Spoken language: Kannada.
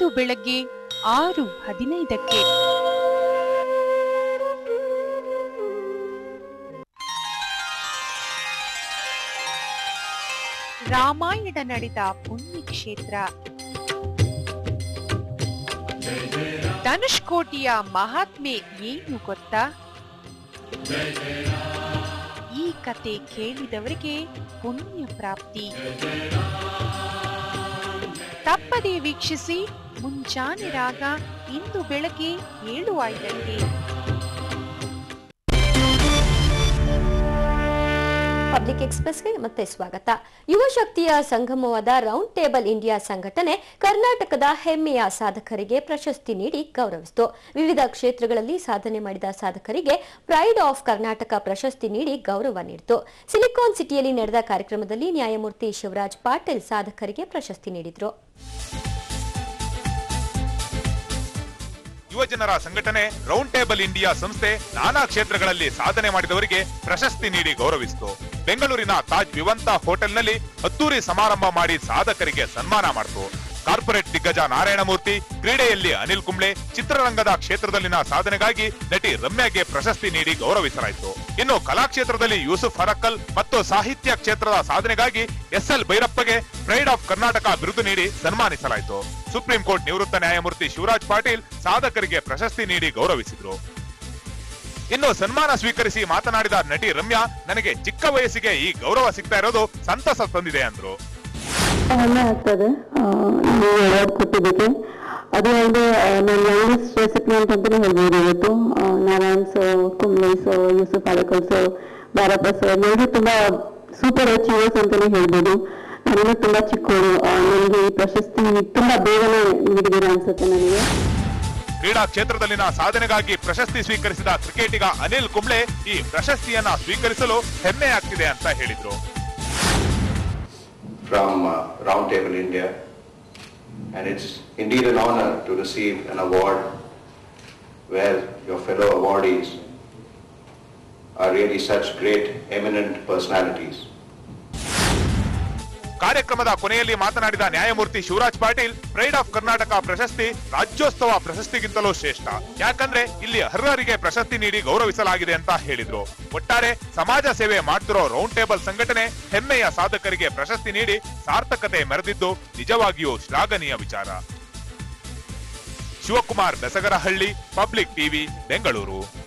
ಇಂದು ಬೆಳಗ್ಗೆ 6:15ಕ್ಕೆ. ರಾಮಾಯಣ ನಡೆದ ಪುಣ್ಯಕ್ಷೇತ್ರ ಧನುಷ್ಕೋಟಿಯ ಮಹಾತ್ಮೆ ಏನು ಗೊತ್ತಾ? ಈ ಕತೆ ಕೇಳಿದವರಿಗೆ ಪುಣ್ಯ ಪ್ರಾಪ್ತಿ. ತಪ್ಪದೇ ವೀಕ್ಷಿಸಿ ಮುಂಜಾನೆ ರಾಗ ಇಂದು ಬೆಳಗ್ಗೆ 7:05ಕ್ಕೆ. ಪಬ್ಲಿಕ್ ಎಕ್ಸ್‌ಪ್ರೆಸ್‌ಗೆ ಮತ್ತೆ ಸ್ವಾಗತ. ಯುವ ಶಕ್ತಿಯ ಸಂಗಮವಾದ ರೌಂಡ್ ಟೇಬಲ್ ಇಂಡಿಯಾ ಸಂಘಟನೆ ಕರ್ನಾಟಕದ ಹೆಮ್ಮೆಯ ಸಾಧಕರಿಗೆ ಪ್ರಶಸ್ತಿ ನೀಡಿ ಗೌರವಿಸಿತು. ವಿವಿಧ ಕ್ಷೇತ್ರಗಳಲ್ಲಿ ಸಾಧನೆ ಮಾಡಿದ ಸಾಧಕರಿಗೆ ಪ್ರೈಡ್ ಆಫ್ ಕರ್ನಾಟಕ ಪ್ರಶಸ್ತಿ ನೀಡಿ ಗೌರವ ನೀಡಿತು. ಸಿಲಿಕಾನ್ ಸಿಟಿಯಲ್ಲಿ ನಡೆದ ಕಾರ್ಯಕ್ರಮದಲ್ಲಿ ನ್ಯಾಯಮೂರ್ತಿ ಶಿವರಾಜ್ ಪಾಟೀಲ್ ಸಾಧಕರಿಗೆ ಪ್ರಶಸ್ತಿ ನೀಡಿದರು. ಯುವಜನರ ಸಂಘಟನೆ ರೌಂಡ್ ಟೇಬಲ್ ಇಂಡಿಯಾ ಸಂಸ್ಥೆ ನಾನಾ ಕ್ಷೇತ್ರಗಳಲ್ಲಿ ಸಾಧನೆ ಮಾಡಿದವರಿಗೆ ಪ್ರಶಸ್ತಿ ನೀಡಿ ಗೌರವಿಸಿತು. ಬೆಂಗಳೂರಿನ ತಾಜ್ ವಿವಂತ ಹೋಟೆಲ್ನಲ್ಲಿ ಅದ್ದೂರಿ ಸಮಾರಂಭ ಮಾಡಿ ಸಾಧಕರಿಗೆ ಸನ್ಮಾನ ಮಾಡಿತು. ಕಾರ್ಪೊರೇಟ್ ದಿಗ್ಗಜ ನಾರಾಯಣಮೂರ್ತಿ, ಕ್ರೀಡೆಯಲ್ಲಿ ಅನಿಲ್ ಕುಂಬ್ಳೆ, ಚಿತ್ರರಂಗದ ಕ್ಷೇತ್ರದಲ್ಲಿನ ಸಾಧನೆಗಾಗಿ ನಟಿ ರಮ್ಯಾಗೆ ಪ್ರಶಸ್ತಿ ನೀಡಿ ಗೌರವಿಸಲಾಯಿತು. ಇನ್ನು ಕಲಾ ಕ್ಷೇತ್ರದಲ್ಲಿ ಯೂಸುಫ್ ಹರಕ್ಕಲ್ ಮತ್ತು ಸಾಹಿತ್ಯ ಕ್ಷೇತ್ರದ ಸಾಧನೆಗಾಗಿ ಎಸ್ಎಲ್ ಭೈರಪ್ಪಗೆ ಪ್ರೈಡ್ ಆಫ್ ಕರ್ನಾಟಕ ಬಿರುದು ನೀಡಿ ಸನ್ಮಾನಿಸಲಾಯಿತು. ಸುಪ್ರೀಂ ಕೋರ್ಟ್ ನಿವೃತ್ತ ನ್ಯಾಯಮೂರ್ತಿ ಶಿವರಾಜ್ ಪಾಟೀಲ್ ಸಾಧಕರಿಗೆ ಪ್ರಶಸ್ತಿ ನೀಡಿ ಗೌರವಿಸಿದ್ರು. ಇನ್ನು ಸನ್ಮಾನ ಸ್ವೀಕರಿಸಿ ಮಾತನಾಡಿದ ನಟಿ ರಮ್ಯಾ, ನನಗೆ ಚಿಕ್ಕ ವಯಸ್ಸಿಗೆ ಈ ಗೌರವ ಸಿಗ್ತಾ ಇರೋದು ಸಂತಸ ತಂದಿದೆ ಅಂದ್ರು. ಹೆಮ್ಮೆ ಆಗ್ತದೆ ಅವಾರ್ಡ್ ಕೊಟ್ಟಿದ್ದಕ್ಕೆ. ಅದು ಒಂದು ನನ್ನ ಲಾಂಗೆಸ್ಟ್ ರೆಸಿಪಿಯೆಂಟ್ ಅಂತಾನೆ ಹೇಳ್ಬೋದು. ಇವತ್ತು Narayan sir, Kumble sir, Yusuf Harakal sir, Barappa sir, ನನಗೆ ತುಂಬಾ ಸೂಪರ್ ಅಚೀವರ್ಸ್ ಅಂತಾನೆ ಹೇಳ್ಬೋದು. ನನಗೆ ತುಂಬಾ ಚಿಕ್ಕವರು. ನನಗೆ ಈ ಪ್ರಶಸ್ತಿ ತುಂಬಾ ಬೇಗನೆ ನೀಡಿದ್ದೀರಾ ಅನ್ಸುತ್ತೆ ನನಗೆ. ಕ್ರೀಡಾ ಕ್ಷೇತ್ರದಲ್ಲಿನ ಸಾಧನೆಗಾಗಿ ಪ್ರಶಸ್ತಿ ಸ್ವೀಕರಿಸಿದ ಕ್ರಿಕೆಟಿಗ ಅನಿಲ್ ಕುಂಬ್ಳೆ ಈ ಪ್ರಶಸ್ತಿಯನ್ನ ಸ್ವೀಕರಿಸಲು ಹೆಮ್ಮೆ ಆಗ್ತಿದೆ ಅಂತ ಹೇಳಿದ್ರು. From Round Table India, and it's indeed an honor to receive an award where your fellow awardees are really such great eminent personalities. ಕಾರ್ಯಕ್ರಮದ ಕೊನೆಯಲ್ಲಿ ಮಾತನಾಡಿದ ನ್ಯಾಯಮೂರ್ತಿ ಶಿವರಾಜ್ ಪಾಟೀಲ್, ಪ್ರೈಡ್ ಆಫ್ ಕರ್ನಾಟಕ ಪ್ರಶಸ್ತಿ ರಾಜ್ಯೋತ್ಸವ ಪ್ರಶಸ್ತಿಗಿಂತಲೂ ಶ್ರೇಷ್ಠ, ಯಾಕಂದ್ರೆ ಇಲ್ಲಿ ಅರ್ಹರಿಗೆ ಪ್ರಶಸ್ತಿ ನೀಡಿ ಗೌರವಿಸಲಾಗಿದೆ ಅಂತ ಹೇಳಿದ್ರು. ಒಟ್ಟಾರೆ ಸಮಾಜ ಸೇವೆ ಮಾಡ್ತಿರೋ ರೌಂಡ್ ಟೇಬಲ್ ಸಂಘಟನೆ ಹೆಮ್ಮೆಯ ಸಾಧಕರಿಗೆ ಪ್ರಶಸ್ತಿ ನೀಡಿ ಸಾರ್ಥಕತೆ ಮೆರೆದಿದ್ದು ನಿಜವಾಗಿಯೂ ಶ್ಲಾಘನೀಯ ವಿಚಾರ. Shivakumar Besagarahalli, public TV, Bengaluru.